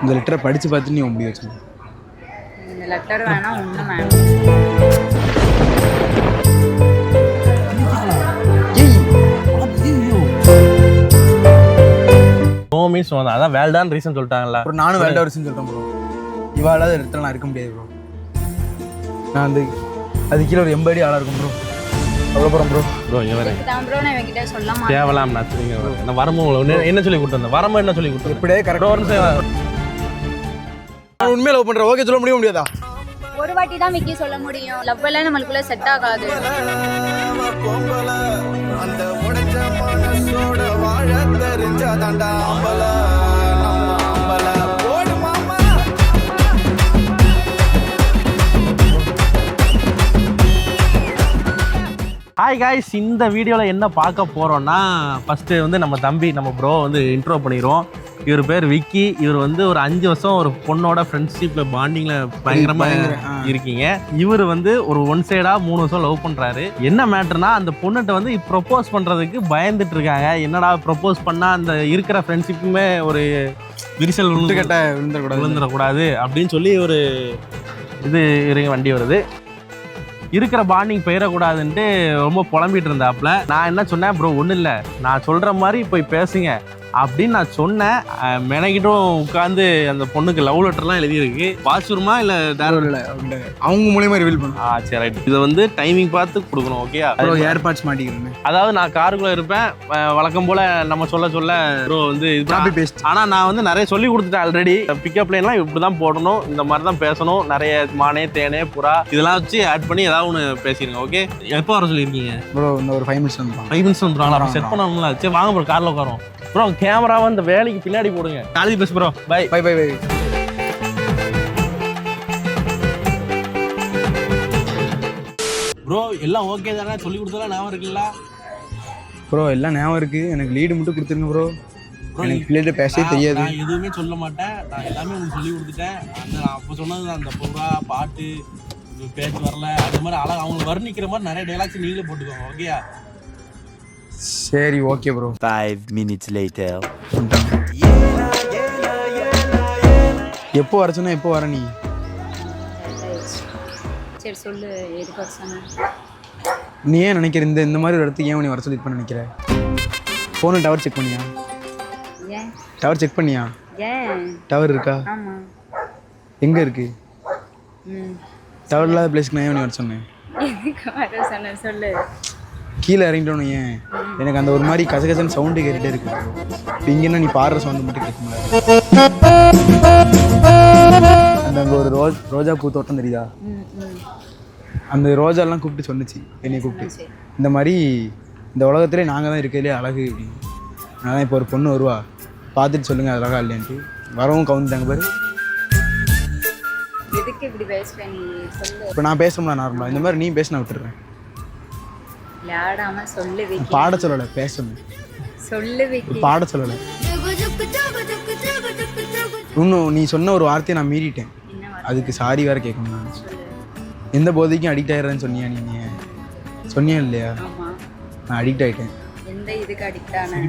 இந்த லெட்டரை படித்து பார்த்து நீ முடிவு வச்சு. இந்த லெட்டர் வேணாம், ஒன்றும் வேணாம். நோ மீன்ஸ் நோ தான். அதான் வேல்டான் ரீசன் சொல்லிட்டாங்கல்ல. அப்புறம் நானும் வேல்டா ரீசன் சொல்லிட்டேன் ப்ரோ. இவாளாத இடத்துல நான் இருக்க முடியாது ப்ரோ. நான் வந்து அது கீழே ஒரு 80 அடி ஆளாக இருக்கும் ப்ரோ. அவ்வளோ போகிறோம் ப்ரோ. ப்ரோ இவரே ப்ரோ நான் இவங்கிட்ட சொல்ல மாட்டேன். தேவலாம் நச்சுறீங்க. நான் வரமும் என்ன சொல்லி கொடுத்தேன், வரமும் என்ன சொல்லி கொடுத்தேன். இப்படியே கரெக்டாக நான் உண்மையாக லவ் பண்ணுறேன். ஓகே சொல்ல முடியாதா? ஒரு வாட்டி தான் விக்கி சொல்ல முடியும். லவ் எல்லாம் நம்மளுக்குள்ள செட் ஆகாது. அந்த உடைஞ்ச மனசோட வாழ தெரிஞ்சாதாண்டா அம்பல நம்ம அம்பல போடு மாமா. ஹாய் காய்ஸ், இந்த வீடியோவில் என்ன பார்க்க போகிறோன்னா, ஃபஸ்ட்டு வந்து நம்ம தம்பி நம்ம ப்ரோ வந்து இன்ட்ரோ பண்ணிடுவோம். இவர் பேர் விக்கி. இவர் வந்து ஒரு 5 வருஷம் ஒரு பொண்ணோட ஃப்ரெண்ட்ஷிப்பில் பாண்டிங்கில் பயங்கரமாக இருக்கீங்க. இவர் வந்து ஒரு ஒன் சைடாக 3 வருஷம் லவ் பண்ணுறாரு. என்ன மேட்டர்னா, அந்த பொண்ணுகிட்ட வந்து ப்ரொப்போஸ் பண்ணுறதுக்கு பயந்துட்டு இருக்காங்க. என்னடா ப்ரொப்போஸ் பண்ணால் அந்த இருக்கிற ஃப்ரெண்ட்ஷிப்புமே ஒரு விரிசல் விழுந்துடக்கூடாது அப்படின்னு சொல்லி ஒரு இது இறங்கி வண்டி வருது. இருக்கிற பாண்டிங் பெயரக்கூடாதுன்ட்டு ரொம்ப புலம்பிட்டு இருந்தாப்புல. நான் என்ன சொன்னேன், ப்ரோ ஒன்றும் இல்லை, நான் சொல்கிற மாதிரி போய் பேசுங்க அப்படின்னு நான் சொன்னேன். மெனக்கிட்டும் உட்காந்து அந்த பொண்ணுக்கு லவ் லெட்டர்லாம் எழுதியிருக்கு. வாட்ஸ்ரூமா இல்லை இல்லை அவங்க மூலியமாக ரிவீல் பண்ணும். சரி ரைட். இதை வந்து டைமிங் பார்த்து கொடுக்கணும். ஓகே, ஏர்பாட்ஸ் மாட்டிக்கிறேன். அதாவது நான் காருக்குள்ளே இருப்பேன் வழக்கம் போல் நம்ம சொல்ல ப்ரோ வந்து பேஸ்ட். ஆனால் நான் வந்து நிறைய சொல்லி கொடுத்துட்டேன் ஆல்ரெடி. பிக்கப் லைன்லாம் இப்படி தான் போடணும், இந்த மாதிரி தான் பேசணும், நிறைய மானே தேனே புறா இதெல்லாம் வச்சு ஆட் பண்ணி ஏதாவது ஒன்று பேசிடுங்க. ஓகே, எப்போ வர சொல்லியிருக்கீங்க ப்ரோ? இந்த ஒரு 5 மினிட்ஸ் வந்துடும். 5 மினிட்ஸ் வந்துடுவாங்களா? செட் பண்ணணும்ல. சரி வாங்க ப்ரோ, காரில் உட்காரோம். ப்ரோ கேமராவை இந்த வேலைக்கு பின்னாடி போடுங்க. College bus bro. Bye bye bye bye. Bro எல்லாம் ஓகே தானே? சொல்லி கொடுத்தலாம் ஞாபகம் இருக்குல்ல ப்ரோ? எல்லாம் ஞாபகம் இருக்கு. எனக்கு லீடு மட்டும் கொடுத்துருங்க ப்ரோ. எனக்கு பிள்ளைகிட்ட பேசவே தெரியாது. நான் எதுவுமே சொல்ல மாட்டேன். நான் எல்லாமே உங்களுக்கு சொல்லி கொடுத்துட்டேன். நான் அப்போ சொன்னது அந்த புறா பாட்டு பேச்சு வரல அது மாதிரி அழகாக அவங்களுக்கு வர்ணிக்கிற மாதிரி நிறைய டைலாக்ஸ் நீங்களே போட்டுக்கோங்க. ஓகேயா? சரி ஓகே ப்ரோ. 5 minutes later. எப்போ வர சொன்னா எப்போ வர நீ? சரி சொல்லு, எதுக்கு வர சொன்ன? நீ ஏன் நினைக்கிற இந்த மாதிரி ஒரு இடத்துக்கு ஏன் நீ வர சொல்லி பண்ண நினைக்கிற? ஃபோனு டவர் செக் பண்ணியா? ஏன் டவர் செக் பண்ணியா? ஏன் டவர் இருக்கா? ஆமாம். எங்கே இருக்கு டவர் இல்லாத பிளேஸ்க்கு? நான் ஏன் வர சொன்னேன்? எதுக்கு வர சொன்ன சொல்லு. கீழே இறங்கிட்டோன்னு ஏன் எனக்கு அந்த ஒரு மாதிரி கசகசன்னு சவுண்டு கேட்டுகிட்டே இருக்கு. இப்போ இங்கேன்னா நீ பாடுற சவுண்டு மட்டும் கேட்க முடியாது. அந்த அங்கே ஒரு ரோஜா பூ தோட்டம் தெரியுதா? அந்த ரோஜாலாம் கூப்பிட்டு சொன்னிச்சு, என்னை கூப்பிட்டு இந்த மாதிரி இந்த உலகத்திலே நாங்கள் தான் இருக்கிறதே அழகு அப்படின்னு. அதான் இப்போ ஒரு பொண்ணு வருவா, பார்த்துட்டு சொல்லுங்கள் அழகா இல்லைன்ட்டு. வரவும் கவுந்துட்டாங்க பாரு. எதுக்கு இப்படி பேசுகிறேன் நீ சொல்லு. இப்போ நான் பேசணும்னா நார்மலாக இந்த மாதிரி நீ பேச நான் விட்டுறேன். விளையாடாம சொல்லு விக்கி. பாட சொல்லலை, பேசணும். சொல்லு விக்கி. பாட சொல்லலை. இன்னும் நீ சொன்ன ஒரு வார்த்தையை நான் மீறிட்டேன். அதுக்கு சாரி வேற கேட்கணும். நான் எந்த போதைக்கும் அடிக்ட் ஆயிடுறேன்னு சொன்னியா? நீ சொன்னியா இல்லையா? நான் அடிக்ட் ஆகிட்டேன். எந்த இதுக்கு அடிக்ட் ஆன?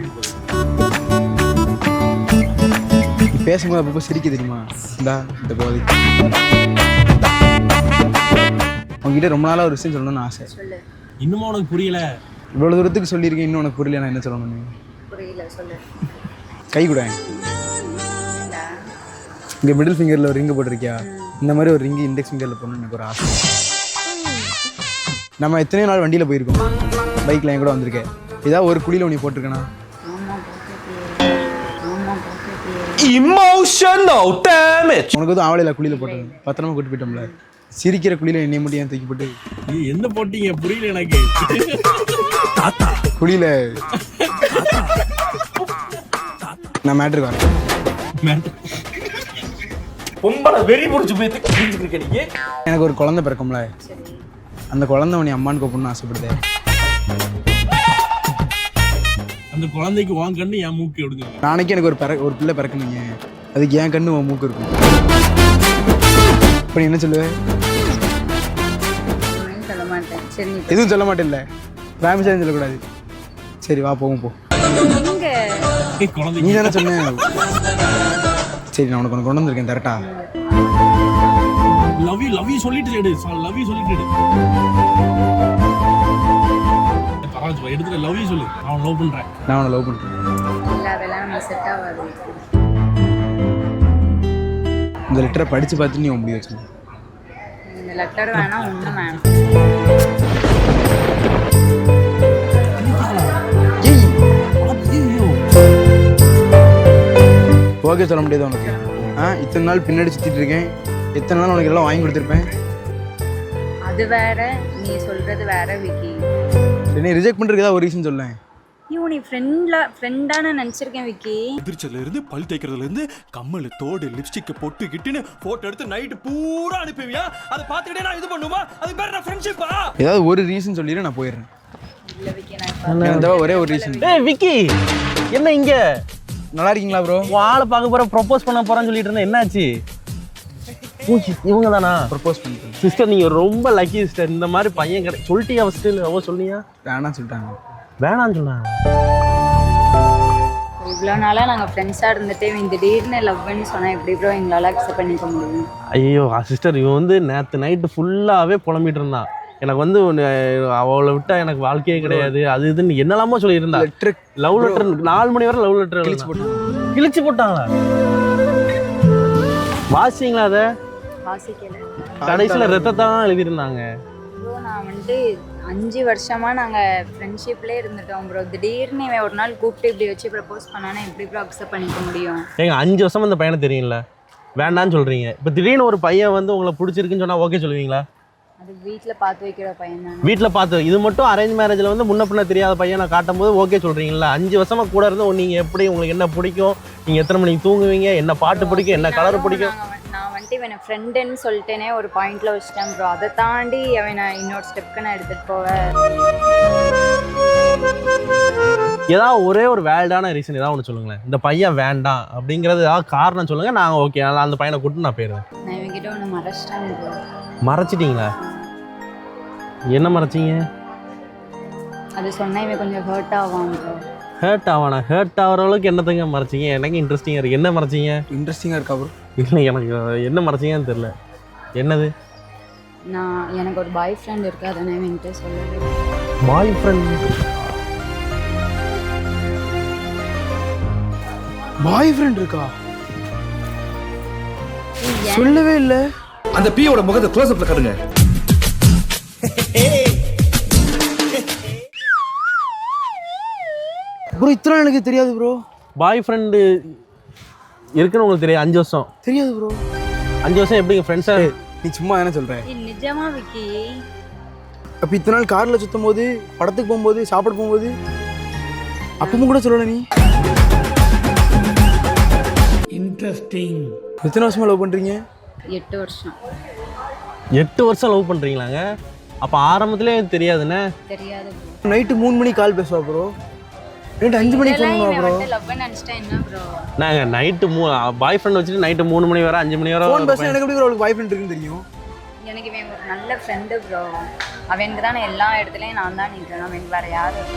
நீ பேசும்போது அப்பப்போ சிரிக்க தெரியுமா? இந்த போதைக்கு உங்ககிட்ட ரொம்ப நாளாக ஒரு விஷயம் சொல்லணும்னு ஆசை. சொல்லு. இன்னும் உனக்கு புரியல? இவ்வளோ தூரத்துக்கு சொல்லியிருக்கேன், இன்னும் உனக்கு புரியல. நான் என்ன சொல்லணும்? புரியல, சொல்லு. கை கூட இங்கே மிடில் ஃபிங்கரில் ஒரு ரிங்கு போட்டிருக்கியா? இந்த மாதிரி ஒரு ரிங்கு இண்டெக்ஸ் ஃபிங்கரில் போடணும்னு எனக்கு ஒரு ஆசை. நம்ம எத்தனையோ நாள் வண்டியில் போயிருக்கோம், பைக்கில் என் கூட வந்திருக்கேன். ஏதாவது ஒரு குழியில் உனி போட்டிருக்கேனா? Emotional damage. உனக்கு வந்து ஆவலையில் குழியில் போட்டேன், பத்திரமா கூட்டு போயிட்டோம்ல. சிரிக்கிற குழியில் என்னை மட்டும் ஏன் தூக்கி போட்டு என்ன போட்டீங்க? புரியல எனக்கு. குழியில் நான் மேட்ருக்கு வரேன். பொம்பளை வெறி புடிச்சு போயிட்டு நீங்க. எனக்கு ஒரு குழந்தை பிறக்கும்ல, அந்த குழந்தை உன்னை அம்மான்னு கூப்பிடணும்னு ஆசைப்படுதேன். அந்த குழந்தைக்கு உன் கண்ணு என் மூக்கு எடுங்க. நாளைக்கு எனக்கு ஒரு பிள்ளை பிறக்கணுங்க, அதுக்கு என் கண்ணு உன் மூக்கு இருக்கும். இப்போ நீ என்ன சொல்லுவேன்? சொல்ல மாட்டேன். சரி எதுவும் சொல்ல மாட்டேன்ல, ஃபேமிலியாக சொல்லக்கூடாது. சரி வா போகும் போ. எங்க நீ தானே சொன்ன. சரி நான் உனக்கு கொண்டு வந்திருக்கேன் கரெக்டா? லவ் யூ சொல்லிட்டு எடு. லவ் யூ சொல்லிட்டு எடு. எடுத்துட்டு லவ் யூ சொல்லு. நான் லவ் பண்றேன். நான் உன்னை லவ் பண்ணுறேன். இல்லை அதெல்லாம் நம்ம செட் ஆகாது. இந்த லெட்டரை படித்து பார்த்து நீ முடிவு வச்சு. இந்த லெட்டர் வேணாம், ஒன்றும் வேணாம். ஓகே சொல்ல முடியாது உனக்கு. இத்தனை நாள் பின்னாடி சுற்றிட்டு இருக்கேன், எத்தனை நாள் உனக்கு எல்லாம் வாங்கி கொடுத்துருப்பேன். அது வேற, நீ சொல்றது வேற விக்கி. நீ ரிஜெக்ட் பண்ணுறதுக்கு ஒரு ரீசன் சொல்லேன். நீ ஃப்ரெண்டான நினச்சிருக்கேன் விக்கி. எதிர்ச்சல இருந்து பல் தேய்க்கிறதுல இருந்து கம்மல் தோடு லிப்ஸ்டிக் பொட்டு கிட்டுன்னு போட்டோ எடுத்து நைட்டு பூரா அனுப்புவியா? அதை பார்த்துக்கிட்டே நான் இது பண்ணுமா? அது பேர் நான் ஃப்ரெண்ட்ஷிப்பா? ஏதாவது ஒரு ரீசன் சொல்லிடு, நான் போயிடுறேன். இல்லை விக்கி, நான் எனக்கு ஒரே ஒரு ரீசன். ஏய் விக்கி, என்ன இங்க நல்லா இருக்கீங்களா ப்ரோ? ஆளை பார்க்க போற ப்ரொபோஸ் பண்ண போறேன்னு சொல்லிட்டு இருந்தேன், என்னாச்சு? இவங்க தானா ப்ரப்போஸ் பண்ணிட்டேன் சிஸ்டர்? நீங்க ரொம்ப லக்கி சிஸ்டர். இந்த மாதிரி பையன் சொல்லிட்டியா ஃபர்ஸ்ட்? அவ சொன்னியா? வேணாம் சொல்லிட்டாங்க. வேணான்னு சொன்னாங்க. இவ்வளோ நாளாக நாங்கள் ஃப்ரெண்ட்ஸாக இருந்துட்டு திடீர்னு லவ்னு சொன்னால் எப்படி ப்ரோ எங்களால் அக்செப்ட் பண்ணிக்க முடியும்? ஐயோ சிஸ்டர், இவன் வந்து நேற்று நைட்டு ஃபுல்லாகவே புலம்பிட்டு இருந்தான். எனக்கு வந்து அவளை விட்டா எனக்கு வாழ்க்கையே கிடையாது, அது இதுன்னு என்னெல்லாமோ சொல்லியிருந்தா. லவ் லெட்டர் 4 மணி வரை லவ் லெட்டர் கிழிச்சு போட்டாங்களா? வாசிங்களா அதை? வாசிக்கல. கடைசியில் ரத்தத்தான் எழுதியிருந்தாங்க. ப்ரோ நான் வந்துட்டு 5 வருஷமாக நாங்கள் ஃப்ரெண்ட்ஷிப்லேயே இருந்துட்டோம் ப்ரோ. திடீர்னு இவன் ஒரு நாள் கூப்பிட்டு இப்படி வச்சு ப்ரப்போஸ் பண்ணானா எப்படி ப்ரோ அக்செப்ட் பண்ணிக்க முடியும்? ஏங்க 5 வருஷமா இந்த பையனை தெரியும்ல, வேண்டான்னு சொல்கிறீங்க. இப்போ திடீர்னு ஒரு பையன் வந்து உங்களை பிடிச்சிருக்குன்னு சொன்னால் ஓகே சொல்லுவீங்களா? அது வீட்டில் பார்த்து வைக்கிற பையன் தான். வீட்டில் பார்த்து இது மட்டும் அரேஞ்ச் மேரேஜில் வந்து முன்ன பின்ன தெரியாத பையனை காட்டும் போது ஓகே சொல்கிறீங்களா? 5 வருஷமாக கூட இருந்து நீங்கள் எப்படி, உங்களுக்கு என்ன பிடிக்கும், நீங்கள் எத்தனை மணிக்கு தூங்குவீங்க, என்ன பாட்டு பிடிக்கும், என்ன கலர் பிடிக்கும்? நான் வந்துட்டு இவனை ஃப்ரெண்டுன்னு சொல்லிட்டேனே ஒரு பாயிண்டில் வச்சுட்டேன் ப்ரோ. அதை தாண்டி அவனை இன்னொரு ஸ்டெப்புக்கு நான் எடுத்துகிட்டு போவேன். ஏதாவது ஒரே ஒரு வேல்டான ரீசன் ஏதாவது ஒன்று சொல்லுங்களேன். இந்த பையன் வேண்டாம் அப்படிங்கிறது ஏதாவது காரணம் சொல்லுங்கள், நாங்கள் ஓகே அந்த பையனை கூப்பிட்டு நான் போயிடுவேன். நான் இவங்கிட்ட ஒன்று மறைச்சிட்டேன் ப்ரோ. மறைச்சிட்டிங்களா? என்ன மறைச்சிங்க? அது சொன்னால் இவன் கொஞ்சம் ஹர்ட் ஆவான் ப்ரோ. ஹர்ட் ஆவானா? ஹர்ட் ஆகிற அளவுக்கு என்னத்தங்க மறைச்சிங்க? எனக்கு இன்ட்ரெஸ்டிங்காக இருக்குது. என்ன மறைச்சிங்க? இன்ட்ரெஸ்டிங்காக இருக்கா ப்ரோ? இல்லை எனக்கு என்ன மறைச்சிங்கன்னு தெரில. என்னது? எனக்கு ஒரு பாய் ஃப்ரெண்ட் இருக்கு, அதை நான் இவன்கிட்ட சொல்லலை. பாய் ஃப்ரெண்ட்? பாய் ஃப்ரெண்ட் இருக்கா? சொல்லவே இல்லை. அந்த பியோட முகத்தை க்ளோஸ் அப்ல காட்டுங்க. ப்ரோ இத்தனை எனக்கு தெரியாது ப்ரோ. பாய் ஃப்ரெண்டு இருக்குன்னு உங்களுக்கு தெரியாது? 5 வருஷம் தெரியாது ப்ரோ. 5 வருஷம் எப்படிங்க ஃப்ரெண்ட்ஸாக? நீ சும்மா என்ன சொல்ற? நிஜமா விக்கி? அப்போ இத்தனை நாள் காரில் சுற்றும் போது, படத்துக்கு போகும்போது, சாப்பிட போகும்போது அப்பவும் கூட சொல்லலை நீ? இன்ட்ரெஸ்டிங். எத்தனை வருஷமா லவ் பண்ணுறீங்க? 8 வருஷம். 8 வருஷம் லவ் பண்ணுறீங்களாங்க? அப்போ ஆரம்பத்துலேயே தெரியாதுண்ணே? தெரியாது. நைட்டு 3 மணிக்கு கால் பேசுவா ப்ரோ, நைட்டு 5 மணிக்கு ஃபோன் பண்ணுவா ப்ரோ. லவ் நினச்சிட்டா என்ன ப்ரோ? நாங்கள் நைட்டு பாய் ஃப்ரெண்ட் வச்சுட்டு நைட்டு 3 மணி வரை 5 மணி வரை ஃபோன் பேச எனக்கு எப்படி ப்ரோ அவளுக்கு பாய் ஃப்ரெண்ட் இருக்குன்னு தெரியும்? எனக்கு இவன் ஒரு நல்ல ஃப்ரெண்டு ப்ரோ. அவனுக்கு தான் எல்லா இடத்துலையும் நான் தான் நிற்கிறேன், அவனுக்கு வேறு யாரும்.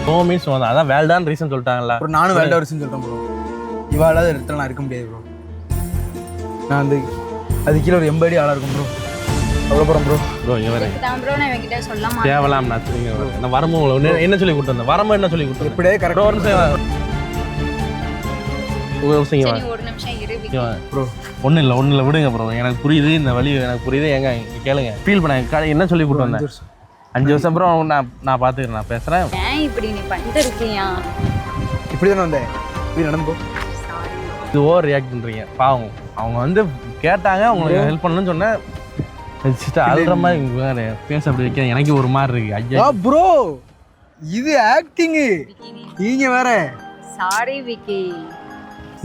நோ மீன்ஸ் அதான் வேல்டான ரீசன் சொல்லிட்டாங்களா? ப்ரோ நானும் வேல்டா ரீசன் சொல்கிறேன் ப்ரோ. இவாளாவது இடத்துல நான் இருக்க முடியாது ப்ரோ. நான் வந்து அது கீழே ஒரு 80 அடி ஆளாக இருக்கும் ப்ரோ. அவ்வளோ போகிறோம் ப்ரோ. ப்ரோ இங்கே வரேன் ப்ரோ. நான் இவன்கிட்ட சொல்ல மாட்டேன். தேவலாம் நான் சரிங்க வரேன். நான் வரும்போது என்ன சொல்லி கொடுத்து வந்தேன்? வரம்போ என்ன சொல்லி கொடுத்து இப்படியே கரெக்டாக ஒரு நிமிஷம் ஒரு நிமிஷம் இரு விக்கி. ப்ரோ ஒன்றும் இல்லை விடுங்க ப்ரோ. எனக்கு புரியுது, இந்த வழி எனக்கு புரியுது. ஏங்க இங்கே கேளுங்க, ஃபீல் பண்ண என்ன சொல்லி கொடுத்து வந்தேன்? 5 வருஷம் ப்ரோ. நான் பார்த்துக்கிறேன், நான் பேசுகிறேன். ஏன் இப்படி நீ பண்ணிட்டு இருக்கியா? இப்படி தானே வந்தேன், இப்படி நடந்து போ. இது ஓவர் ரியாக்ட் பண்ணுறீங்க. பாவம் அவங்க வந்து கேட்டாங்க, உங்களுக்கு ஹெல்ப் பண்ணணும்னு சொன்னேன். அழுற மாதிரி பேச அப்படி வைக்க எனக்கு ஒரு மாதிரி இருக்கு. ஐயா ப்ரோ இது ஆக்டிங்கு, நீங்க வேற. சாரி விக்கி.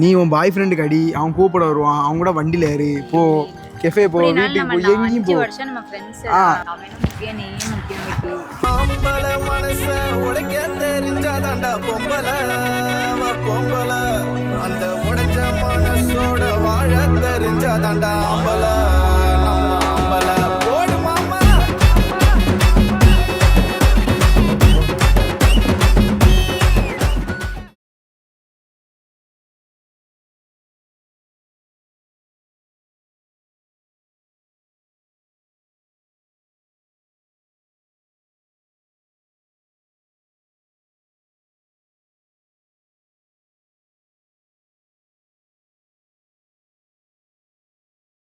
நீ உன் பாய் ஃப்ரெண்டுக்கு அடி, அவன் கூப்பிட வருவான், அவங்க கூட வண்டியில ஏறு, போ கெஃபே போ, வீட்டுக்கு போ, எங்கேயும் போ. 5 வருஷம் நம்ம ஃப்ரெண்ட்ஸ். அவனும் முக்கியம், நீயும் முக்கியம் விக்கி. ஆம்பள மனச உடைக்க தெரிஞ்சாதாண்டா பொம்பளை பொம்பளை. அந்த உடைச்ச மனசோட வாழ தெரிஞ்சாதாண்டா ஆம்பளை.